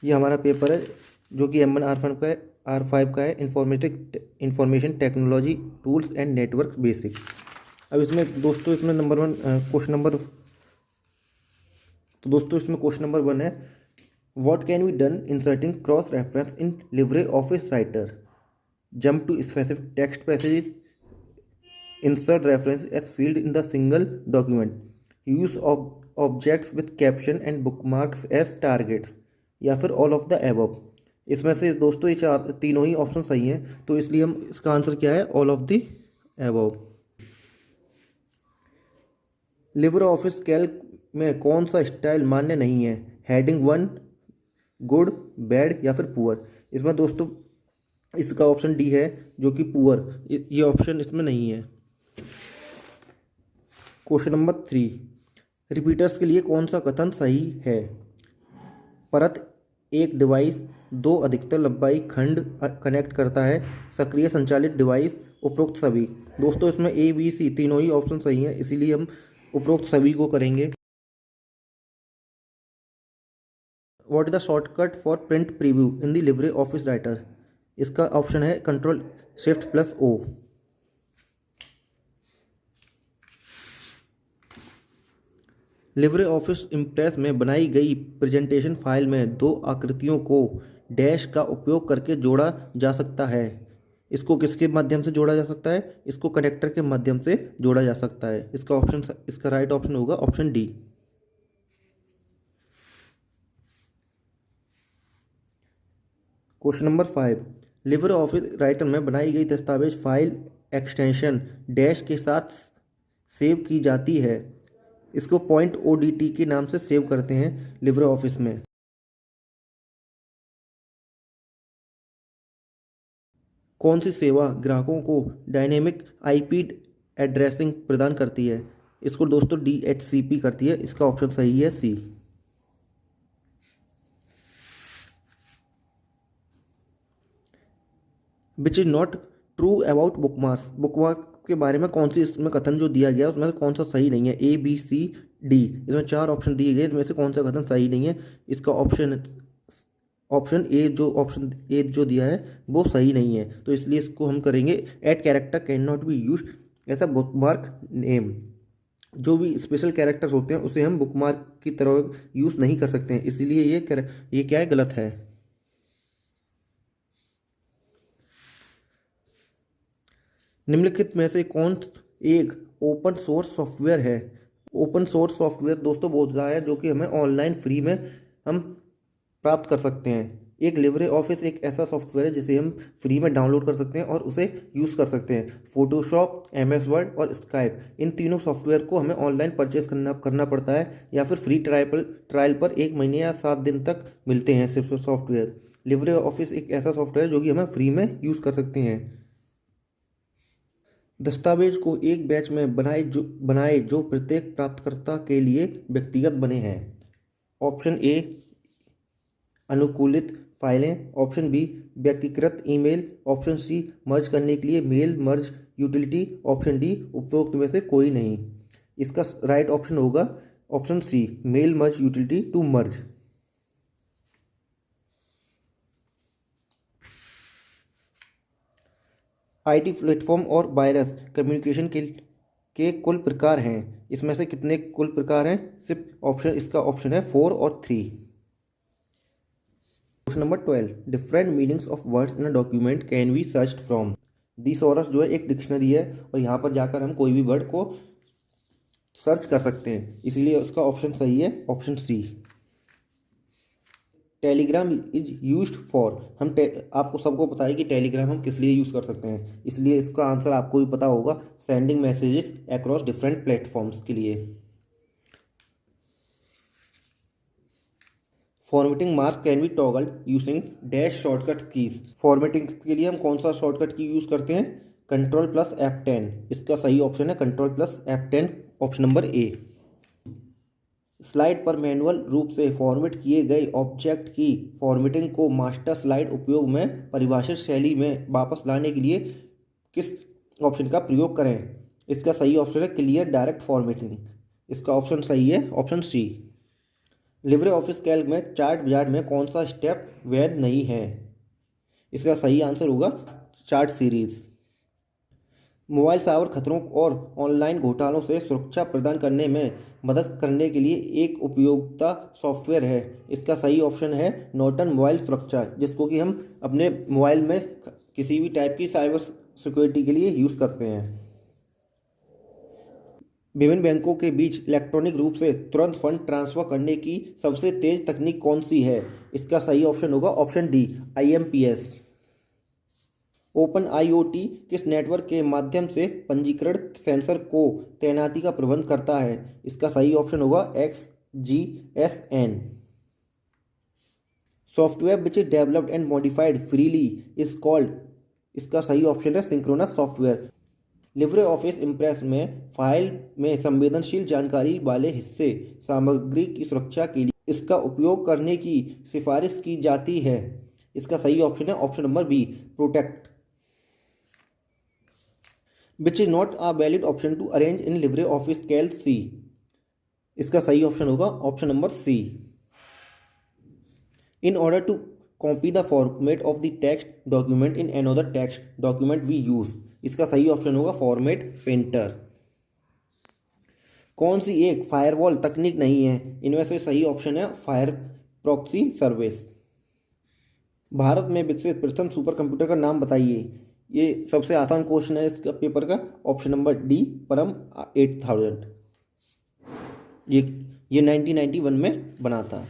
ये हमारा पेपर है जो कि M1 R5 का है, information technology tools and network basics. अब इसमें दोस्तों इसमें क्वेश्चन नंबर 1 है, what can be done inserting cross reference in Libre office Writer, jump to specific text passages, insert reference as field in the single document, use of objects with caption and bookmarks as targets, या फिर all of the above. इसमें से दोस्तों ये तीनों ही option सही हैं, तो इसलिए हम इसका आंसर क्या है, all of the above. Libre office Calc में कौन सा स्टाइल मान्य नहीं है, हेडिंग 1, गुड, बैड या फिर पुअर। इसमें दोस्तों इसका ऑप्शन डी है जो कि पुअर, ये ऑप्शन इसमें नहीं है। क्वेश्चन नंबर 3, रिपीटर्स के लिए कौन सा कथन सही है, परत एक डिवाइस 2 अधिकतर लंबाई खंड कनेक्ट करता है, सक्रिय संचालित डिवाइस, उपरोक्त सभी। दोस्तों इसमें ए बी सी तीनों ही ऑप्शन सही हैं, इसीलिए हम उपरोक्त सभी को करेंगे। What is the shortcut for print preview in the Libre office writer. इसका ऑप्शन है Ctrl+Shift+O। लिब्रे ऑफिस इम्प्रेस में बनाई गई प्रेजेंटेशन फाइल में 2 आकृतियों को डैश का उपयोग करके जोड़ा जा सकता है। इसको किसके माध्यम से जोड़ा जा सकता है, इसको कनेक्टर के माध्यम से जोड़ा जा सकता है। इसका राइट ऑप्शन होगा option D. Question number 5, Libre office writer में बनाई गई दस्तावेज फाइल एक्सटेंशन डैश के साथ सेव की जाती है। इसको .odt के नाम से सेव करते हैं लिब्रे ऑफिस में। कौन सी सेवा ग्राहकों को डायनेमिक आईपी एड्रेसिंग प्रदान करती है, इसको दोस्तों DHCP करती है। इसका ऑप्शन सही है C. Which is not true about bookmark के बारे में कौन सी इसमें कथन जो दिया गया उसमें से कौन सा सही नहीं है, A B C D। इसमें 4 ऑप्शन दिए गए, इनमें से कौन सा कथन सही नहीं है। इसका ऑप्शन ए जो दिया है वो सही नहीं है, तो इसलिए इसको हम करेंगे at character can not be use as a bookmark name. जो भी स्पेशल कैरेक्टर्स होते हैं उसे हम बुकमार्क की तरह यूज़ नहीं कर सकते हैं, इसलिए ये क्या है, गलत है। निम्नलिखित में से कौन एक ओपन सोर्स सॉफ्टवेयर है। ओपन सोर्स सॉफ्टवेयर दोस्तों बहुत ज़्यादा है जो कि हमें ऑनलाइन फ्री में हम प्राप्त कर सकते हैं। एक लिब्रे ऑफिस एक ऐसा सॉफ्टवेयर है जिसे हम फ्री में डाउनलोड कर सकते हैं और उसे यूज़ कर सकते हैं। फोटोशॉप, MS वर्ड और स्काइप, इन तीनों सॉफ्टवेयर को हमें ऑनलाइन परचेज करना पड़ता है या फिर फ्री ट्रायल पर 1 महीने या 7 दिन तक मिलते हैं सिर्फ सॉफ्टवेयर। लिब्रे ऑफिस एक ऐसा सॉफ्टवेयर जो कि हमें फ्री में यूज़ कर सकते हैं। दस्तावेज को एक बैच में बनाए जो प्रत्येक प्राप्तकर्ता के लिए व्यक्तिगत बने हैं। ऑप्शन ए अनुकूलित फाइलें, ऑप्शन बी व्यक्तिगत ईमेल, ऑप्शन सी मर्ज करने के लिए mail merge utility, option D उपरोक्त में से कोई नहीं। इसका राइट ऑप्शन होगा option C mail merge utility to merge. IT platform और वायरस कम्युनिकेशन के कुल प्रकार हैं, इसमें से कितने कुल प्रकार हैं, सिर्फ इसका ऑप्शन है 4 और 3। Question number 12, different meanings of words in a document can be searched from. Thesaurus जो है एक डिक्शनरी है और यहाँ पर जाकर हम कोई भी वर्ड को सर्च कर सकते हैं, इसलिए उसका ऑप्शन सही है option C. Telegram is used for, आपको सबको पता है कि टेलीग्राम हम किस लिए यूज़ कर सकते हैं, इसलिए इसका आंसर आपको भी पता होगा, sending messages across different platforms के लिए। Formatting marks can be toggled using dash shortcut keys. Formatting के लिए हम कौन सा शॉर्टकट की यूज़ करते हैं, Ctrl+F10। इसका सही ऑप्शन है Ctrl+F10, ऑप्शन नंबर ए। स्लाइड पर मैनुअल रूप से फॉर्मेट किए गए ऑब्जेक्ट की फॉर्मेटिंग को मास्टर स्लाइड उपयोग में परिभाषित शैली में वापस लाने के लिए किस ऑप्शन का प्रयोग करें। इसका सही ऑप्शन है क्लियर डायरेक्ट फॉर्मेटिंग। इसका ऑप्शन सही है option C. Libre office Calc में चार्ट विजार्ड में कौन सा स्टेप वैध नहीं है? इसका सही आंसर होगा चार्ट सीरीज। मोबाइल साइबर खतरों और ऑनलाइन घोटालों से सुरक्षा प्रदान करने में मदद करने के लिए एक उपयोगिता सॉफ्टवेयर है। इसका सही ऑप्शन है नॉर्टन मोबाइल सुरक्षा, जिसको कि हम अपने मोबाइल में किसी भी टाइप की साइबर सिक्योरिटी के लिए यूज़ करते हैं। विभिन्न बैंकों के बीच इलेक्ट्रॉनिक रूप से तुरंत फंड ट्रांसफर करने की सबसे तेज़ तकनीक कौन सी है? इसका सही ऑप्शन होगा option D, IMPS। Open IoT किस नेटवर्क के माध्यम से पंजीकरण सेंसर को तैनाती का प्रबंध करता है? इसका सही ऑप्शन होगा XGSN। Software which is developed and modified freely is called, इसका सही ऑप्शन है synchronous software. Libre office impress में फाइल में संवेदनशील जानकारी वाले हिस्से सामग्री की सुरक्षा के लिए इसका उपयोग करने की सिफारिश की जाती है। इसका सही ऑप्शन है option number B, protect. Which is not a valid option to arrange in Libre office calc C, इसका सही ऑप्शन होगा option number C. In order to copy the format of the text document in another text document we use, इसका सही option होगा format painter. कौन सी एक firewall तकनीक नहीं है? इनमें से सही ऑप्शन है फायर प्रॉक्सी सर्विस। भारत में विकसित प्रथम सुपर कंप्यूटर का नाम बताइए। ये सबसे आसान क्वेश्चन है इसका पेपर का, ऑप्शन नंबर डी, परम 8000। ये 1991 में बना था।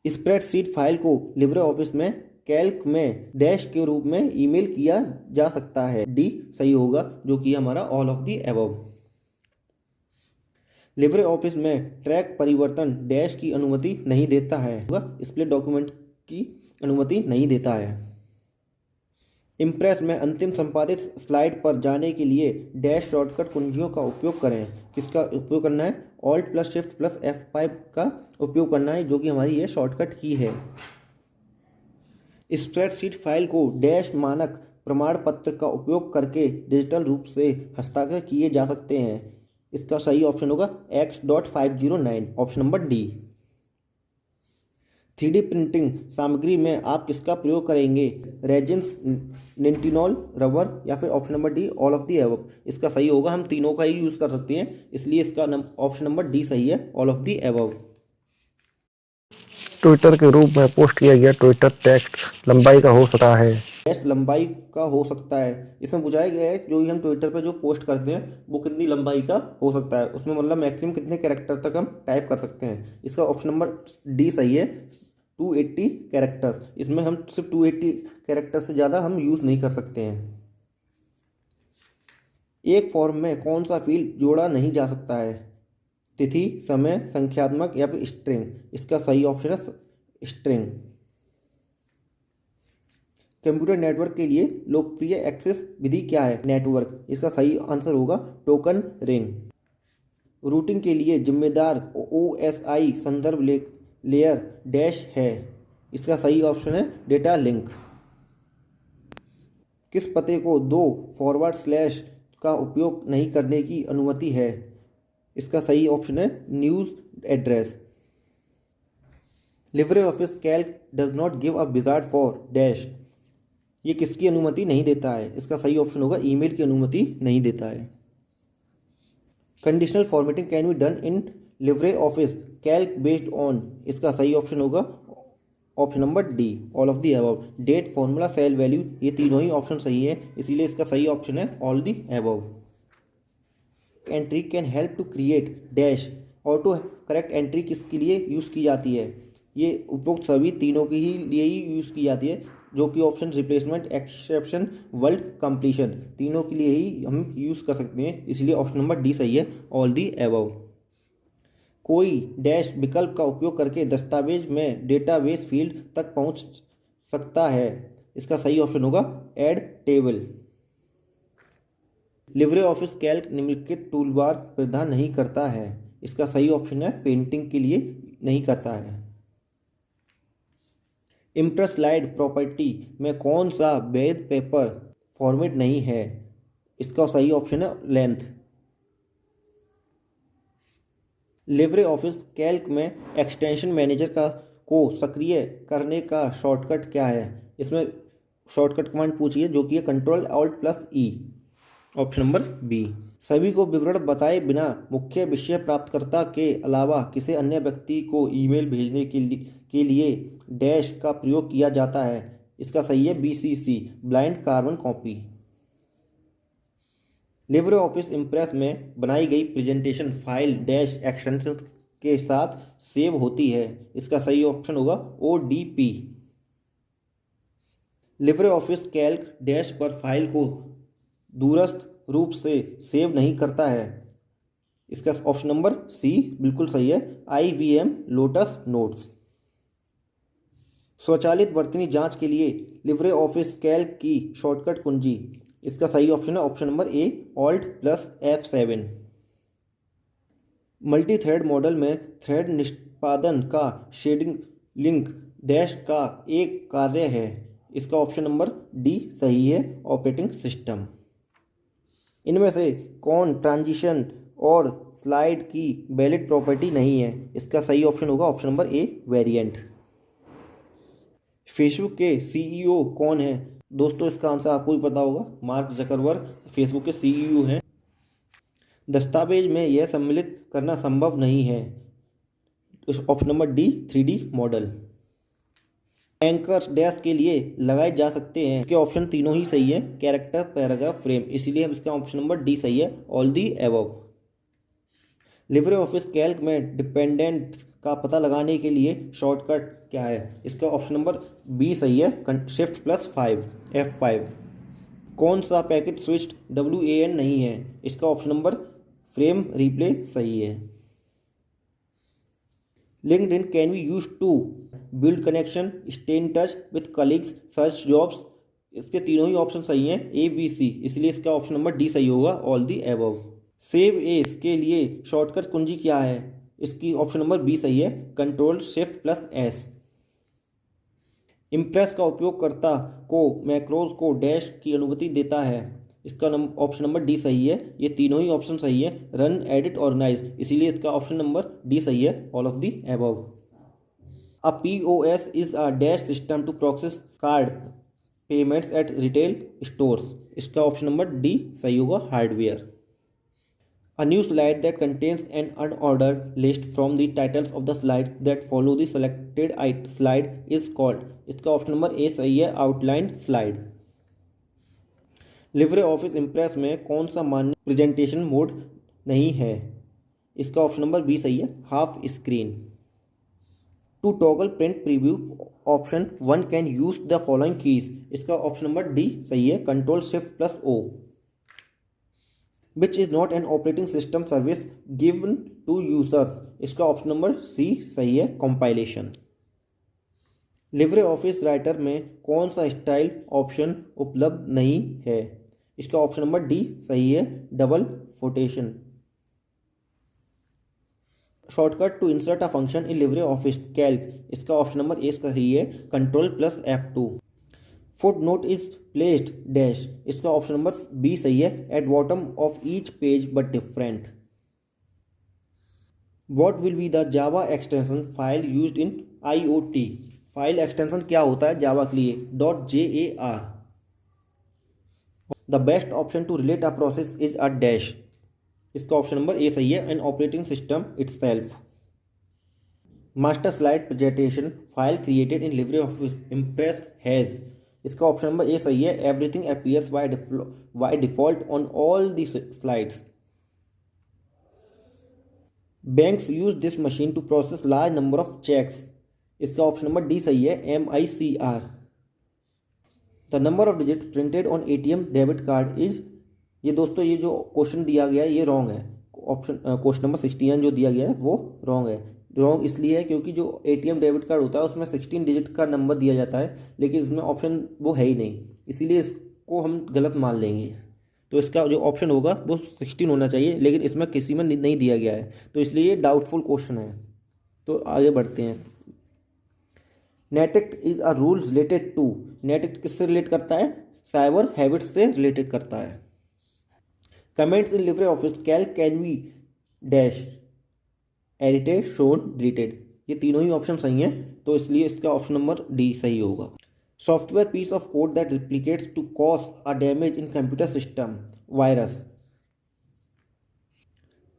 स्प्रेडशीट फाइल को लिब्रे ऑफिस में कैल्क में डैश के रूप में ईमेल किया जा सकता है। डी सही होगा, जो कि हमारा all of the above. Libre office में ट्रैक परिवर्तन डैश की अनुमति नहीं देता है, स्प्लिट डॉक्यूमेंट की अनुमति नहीं देता है। इम्प्रेस में अंतिम संपादित स्लाइड पर जाने के लिए डैश शॉर्टकट कुंजियों का उपयोग करें। किसका उपयोग करना है? Alt+Shift+F5 का उपयोग करना है, जो कि हमारी ये शॉर्टकट की है। स्प्रेडशीट फाइल को डैश मानक प्रमाण पत्र का उपयोग करके डिजिटल रूप से हस्ताक्षर किए जा सकते हैं। इसका सही ऑप्शन होगा X.509, option number D. 3D printing सामग्री में आप किसका प्रयोग करेंगे? रेजिन्स, निटिनॉल, रबर या फिर option number D, all of the above. इसका सही होगा, हम तीनों का ही यूज़ कर सकते हैं, इसलिए इसका ऑप्शन नंबर डी सही है, all of the above. Twitter के रूप में पोस्ट किया गया ट्विटर टेक्स्ट लंबाई का हो सकता है? टेक्स्ट लंबाई का हो सकता है। इसमें पूछा गया है जो हम ट्विटर पे जो पोस्ट करते हैं वो कितनी लंबाई का हो सकता है, उसमें मतलब मैक्सिमम कितने कैरेक्टर तक हम टाइप कर सकते हैं। इसका ऑप्शन नंबर डी सही है, 280 कैरेक्टर्स। इसमें हम सिर्फ 280 कैरेक्टर से ज़्यादा हम यूज़ नहीं कर सकते हैं। एक फॉर्म में कौन सा फील्ड जोड़ा नहीं जा सकता है? तिथि, समय, संख्यात्मक या फिर स्ट्रिंग। इसका सही ऑप्शन है स्ट्रिंग। कंप्यूटर नेटवर्क के लिए लोकप्रिय एक्सेस विधि क्या है? नेटवर्क। इसका सही आंसर होगा टोकन रिंग। रूटिंग के लिए जिम्मेदार OSI संदर्भ लेयर डैश है। इसका सही ऑप्शन है डेटा लिंक। किस पते को 2 फॉरवर्ड स्लैश का उपयोग नहीं करने की अनुमति है? इसका सही ऑप्शन है news address. Libre office Calc does not give a wizard for dash, ये किसकी अनुमति नहीं देता है? इसका सही ऑप्शन होगा ईमेल की अनुमति नहीं देता है। Conditional formatting can be done in Libre office Calc based on, इसका सही ऑप्शन होगा option number D, all of the above. Date, formula, cell value, ये तीनों ही ऑप्शन सही है, इसीलिए इसका सही ऑप्शन है all the above. Entry can help to create dash, auto correct entry किसके लिए यूज़ की जाती है? ये उपरोक्त सभी तीनों के ही लिए ही यूज़ की जाती है, जो कि option replacement, exception, world completion, तीनों के लिए ही हम यूज़ कर सकते हैं, इसलिए ऑप्शन नंबर डी सही है, ऑल दी एबव। कोई डैश विकल्प का उपयोग करके दस्तावेज में डेटाबेस फील्ड तक पहुंच सकता है। इसका सही ऑप्शन होगा add table. Libre office Calc निम्नलिखित टूलबार प्रदान नहीं करता है। इसका सही ऑप्शन है पेंटिंग के लिए नहीं करता है। इम्प्रेस स्लाइड प्रॉपर्टी में कौन सा वैध पेपर फॉर्मेट नहीं है? इसका सही ऑप्शन है लेंथ। लिब्रे ऑफिस कैल्क में एक्सटेंशन मैनेजर को सक्रिय करने का शॉर्टकट क्या है? इसमें शॉर्टकट कमांड पूछिए जो कि है control alt plus E. Option number B. सभी को विवरण बताए बिना मुख्य विषय प्राप्तकर्ता के अलावा किसी अन्य व्यक्ति को ईमेल भेजने के लिए डैश का प्रयोग किया जाता है। इसका सही है BCC, blind carbon copy. Libre office impress में बनाई गई प्रेजेंटेशन फाइल डैश एक्सटेंशन के साथ सेव होती है। इसका सही ऑप्शन होगा ODP। Libre office Calc dash पर फाइल को दूरस्थ रूप से सेव नहीं करता है। इसका ऑप्शन नंबर C बिल्कुल सही है, IBM लोटस नोट्स। स्वचालित वर्तनी जांच के लिए लिब्रे ऑफिस कैल्क की शॉर्टकट कुंजी। इसका सही ऑप्शन है option number A, alt plus F7। Multi thread model में थ्रेड निष्पादन का शेडिंग लिंक डैश का एक कार्य है। इसका ऑप्शन नंबर D सही है, ऑपरेटिंग सिस्टम। इनमें से कौन ट्रांजिशन और स्लाइड की वैलिड प्रॉपर्टी नहीं है? इसका सही ऑप्शन होगा option number A, variant. Facebook के CEO कौन है? दोस्तों इसका आंसर आपको भी पता होगा, मार्क जकरबर्ग फेसबुक के CEO हैं। दस्तावेज में यह सम्मिलित करना संभव नहीं है। Option number D, 3D model. Anchors dash के लिए लगाए जा सकते हैं। इसके ऑप्शन तीनों ही सही है, कैरेक्टर, पैराग्राफ, फ्रेम, इसीलिए इसका ऑप्शन नंबर D सही है, all the above. Libre office Calc में डिपेंडेंट का पता लगाने के लिए शॉर्टकट क्या है? इसका ऑप्शन नंबर B सही है, शिफ्ट प्लस 5, F5। कौन सा पैकेट स्विच्ड WAN नहीं है? इसका ऑप्शन नंबर फ्रेम रिप्ले सही है। LinkedIn can be use to build connection, stay in touch with colleagues, search jobs. इसके तीनों ही ऑप्शन सही हैं, ABC, इसलिए इसका ऑप्शन नंबर D सही होगा, all the above. Save S के लिए शॉर्टकट कुंजी क्या है? इसकी ऑप्शन नंबर B सही है, control shift plus S। Impress का उपयोगकर्ता को मैक्रोज को डैश की अनुमति देता है। इसका ऑप्शन नंबर D सही है, ये तीनों ही ऑप्शन सही है, रन, एडिट, ऑर्गेनाइज, इसीलिए इसका ऑप्शन नंबर D सही है, all of the above. A POS is a dash system to process card payments at retail stores. इसका ऑप्शन नंबर D सही होगा, hardware. A new slide that contains an unordered list from the titles of the slides that follow the selected slide is called. इसका option number A सही है, outline slide. Libre office impress में कौन सा मान्य presentation mode नहीं है? इसका ऑप्शन नंबर B सही है, half screen. To toggle print preview option 1 can use the following keys. इसका ऑप्शन नंबर D सही है, control shift plus O। Which is not an operating system service given to users. इसका option number C सही है, compilation. Libre office writer में कौन सा style option उपलब्ध नहीं है? इसका ऑप्शन नंबर D सही है, double quotation. Shortcut to insert a function in Libre office calc. इसका ऑप्शन नंबर A सही है, control plus F2। Foot note is placed dash. इसका ऑप्शन नंबर B सही है, at bottom of each page but different. What will be the Java extension file used in IoT। File extension क्या होता है Java के लिए? .jar। The best option to relate a process is a dash. इसका option number A सही है, an operating system itself. Master slide presentation file created in Libre office Impress has. इसका option number A सही है, everything appears by default on all the slides. Banks use this machine to process large number of checks. इसका option number D सही है, MICR। The number of digit printed on ATM debit card is. ये दोस्तों ये जो question दिया गया है ये रॉन्ग है। ऑप्शन क्वेश्चन नंबर 16 जो दिया गया है वो रॉन्ग है। रॉन्ग इसलिए है क्योंकि जो ATM डेबिट कार्ड होता है उसमें 16 डिजिट का नंबर दिया जाता है, लेकिन इसमें ऑप्शन वो है ही नहीं, इसीलिए इसको हम गलत मान लेंगे। तो इसका जो ऑप्शन होगा वो 16 होना चाहिए, लेकिन इसमें किसी में नहीं दिया गया है, तो इसलिए ये डाउटफुल क्वेश्चन है। तो आगे बढ़ते हैं। Netiquette is a rule related to. Netiquette किससे रिलेट करता है? साइबर हैबिट्स से रिलेटेड करता है। Comments in Libre office Calc can be dash. Edited, shown, deleted, ये तीनों ही ऑप्शन सही हैं, तो इसलिए इसका ऑप्शन नंबर डी सही होगा। Software piece of code that replicates to cause a damage in computer system, virus.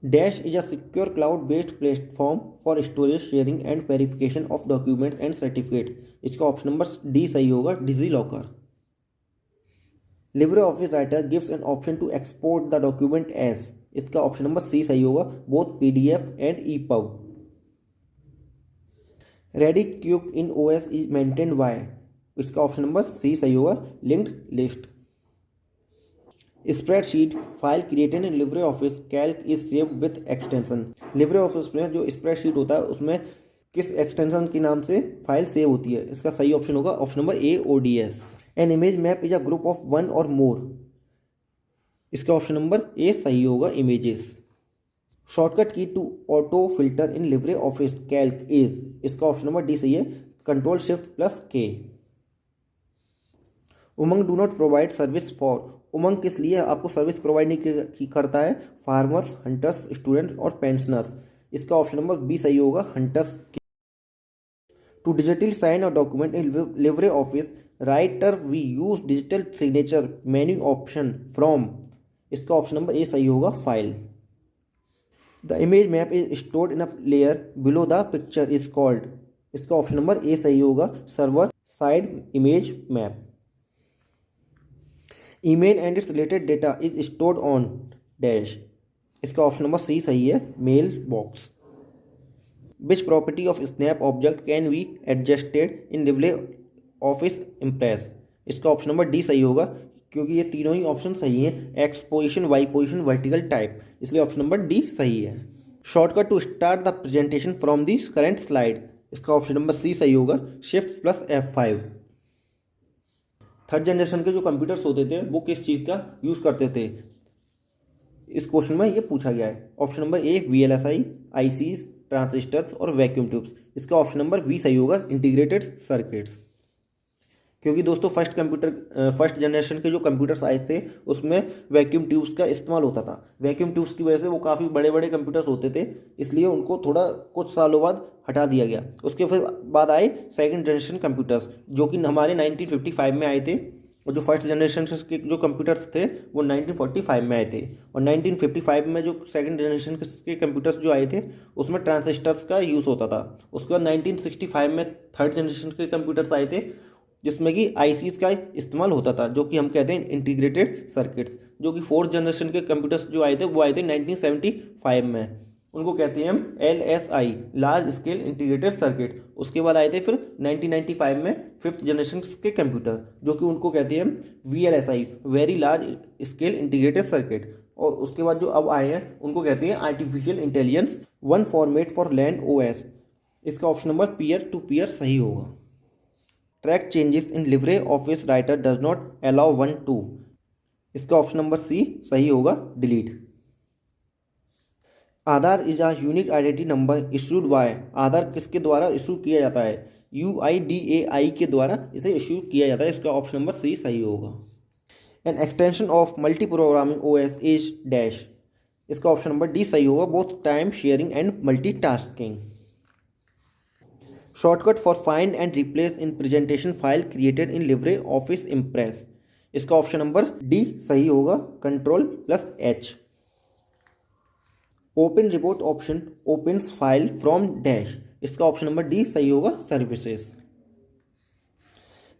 Dash is a secure cloud based platform for storage, sharing and verification of documents and certificates, इसका option number D सही होगा, DigiLocker. LibreOffice writer gives an option to export the document as, इसका option number C सही होगा, both PDF and EPUB। Ready queue in OS is maintained by, इसका option number C सही होगा, linked list. Spreadsheet file created in LibreOffice calc is saved with extension, LibreOffice में जो spreadsheet होता है उसमें किस एक्सटेंशन के नाम से फाइल सेव होती है, इसका सही ऑप्शन होगा option number A, ODS। An image map is a group of one or more, इसका ऑप्शन नंबर ए सही होगा, images. Shortcut key to auto filter in LibreOffice calc is, इसका ऑप्शन नंबर डी सही है, Ctrl+Shift+K। Umang do not provide service for, Umang किस लिए आपको service provide नहीं करता है, फार्मर्स, हंटर्स, स्टूडेंट और पेंशनर्स, इसका ऑप्शन नंबर बी सही होगा, हंटर्स। टू डिजिटल साइन और document in LibreOffice Writer we use digital signature menu option from, इसका ऑप्शन नंबर ए सही होगा, file. The image map is stored in a layer below the picture is called, इसका option number A सही होगा, server side image map. Email and its related data is stored on dash, इसका option number C सही है, mail box. Which property of snap object can be adjusted in LibreOffice impress, इसका option number D सही होगा, क्योंकि ये तीनों ही ऑप्शन सही हैं, X position, Y position, vertical type, इसलिए ऑप्शन नंबर डी सही है। Shortcut to start the presentation from the current slide, इसका ऑप्शन नंबर सी सही होगा, Shift+F5। थर्ड जनरेशन के जो कंप्यूटर्स होते थे वो किस चीज़ का यूज़ करते थे, इस क्वेश्चन में ये पूछा गया है। ऑप्शन नंबर ए VLSI, ICs, ट्रांजिस्टर्स और वैक्यूम ट्यूब्स, इसका ऑप्शन नंबर बी सही होगा, इंटीग्रेटेड सर्किट्स। क्योंकि दोस्तों फर्स्ट जनरेशन के जो कंप्यूटर्स आए थे उसमें वैक्यूम ट्यूब्स का इस्तेमाल होता था, वैक्यूम ट्यूब्स की वजह से वो काफ़ी बड़े बड़े कंप्यूटर्स होते थे, इसलिए उनको थोड़ा कुछ सालों बाद हटा दिया गया। उसके फिर बाद आए सेकंड जनरेशन कंप्यूटर्स जो कि हमारे 1955 में आए थे, और जो फर्स्ट जनरेशन के जो कंप्यूटर्स थे वो 1945 में आए थे, और 1955 में जो सेकंड जनरेशन के कंप्यूटर्स जो आए थे उसमें ट्रांजिस्टर्स का यूज़ होता था। उसके बाद 1965 में थर्ड जनरेशन के कंप्यूटर्स आए थे जिसमें कि ICs का इस्तेमाल होता था, जो कि हम कहते हैं इंटीग्रेटेड सर्किट्स। जो कि फोर्थ जनरेशन के कंप्यूटर्स जो आए थे वो आए थे 1975 में, उनको कहते हैं हम LSI, large scale integrated circuit. उसके बाद आए थे फिर 1995 में फिफ्थ जनरेशन के कंप्यूटर जो कि उनको कहते हैं हम VLSI, very large scale integrated circuit. और उसके बाद जो अब आए हैं उनको कहते हैं artificial intelligence one format for land OS, इसका option number peer to peer सही होगा। Track changes in LibreOffice writer does not allow one to, इसका ऑप्शन नंबर सी सही होगा, delete. Aadhaar is a unique identity number issued by, Aadhaar किसके द्वारा issue किया जाता है, UIDAI के द्वारा इसे इशू किया जाता है, इसका ऑप्शन नंबर सी सही होगा। An extension of multi programming OS is dash, इसका ऑप्शन नंबर डी सही होगा, both time sharing and multitasking. Shortcut for find and replace in presentation file created in LibreOffice impress, इसका option number D सही होगा, Ctrl+H। Open report option opens file from dash, इसका option number D सही होगा, services.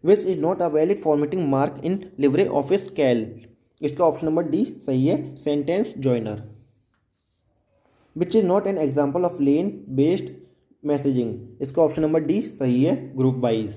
Which is not a valid formatting mark in LibreOffice Calc, इसका option number D सही है, sentence joiner. Which is not an example of LAN based messaging, इसका option number D सही है, group wise.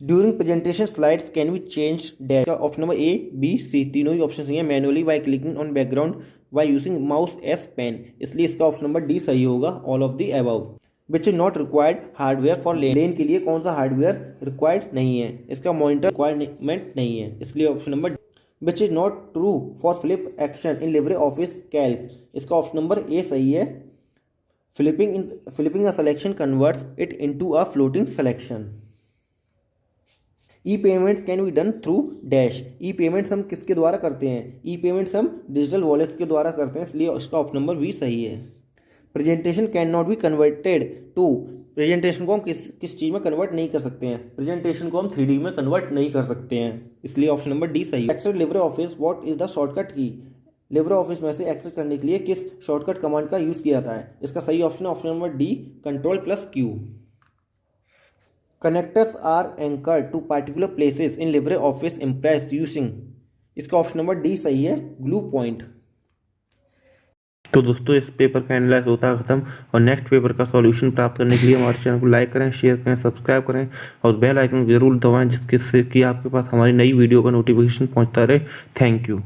During presentation slides can be change dash, का option number A B C तीनों ही option सही है, manually by clicking on background by using mouse as pen, इसलिए इसका ऑप्शन नंबर डी सही होगा, all of the above. Which is not required hardware for LAN के लिए कौन सा हार्डवेयर रिक्वायर्ड नहीं है, इसका मॉनिटर रिक्वायरमेंट नहीं है, इसलिए option number. Which is not true for flip action in LibreOffice Calc, इसका ऑप्शन नंबर ए सही है, flipping a selection converts it into a floating selection. E-payments can be done through dash, E-payments हम किसके द्वारा करते हैं, E-payments हम digital wallets के द्वारा करते हैं, इसलिए इसका ऑप्शन नंबर वी सही है। Presentation can not be converted to, presentation को हम किस चीज़ में कन्वर्ट नहीं कर सकते हैं, प्रेजेंटेशन को हम 3D में कन्वर्ट नहीं कर सकते हैं, इसलिए ऑप्शन नंबर डी सही है। Access LibreOffice what is the shortcut key, LibreOffice में से एक्सेस करने के लिए किस शॉर्टकट कमांड का यूज़ किया जाता है, इसका सही ऑप्शन है option number D Ctrl+Q। Connectors are anchor to particular places in Libre office Impress using, इसका ऑप्शन नंबर डी सही है ग्लू पॉइंट। तो दोस्तों इस पेपर का एनालाइज होता है खत्म, और नेक्स्ट पेपर का सॉल्यूशन प्राप्त करने के लिए हमारे चैनल को लाइक करें, शेयर करें, सब्सक्राइब करें और बेल आइकन जरूर दबाएं, जिससे कि आपके पास हमारी नई वीडियो का नोटिफिकेशन पहुंचता रहे। Thank you.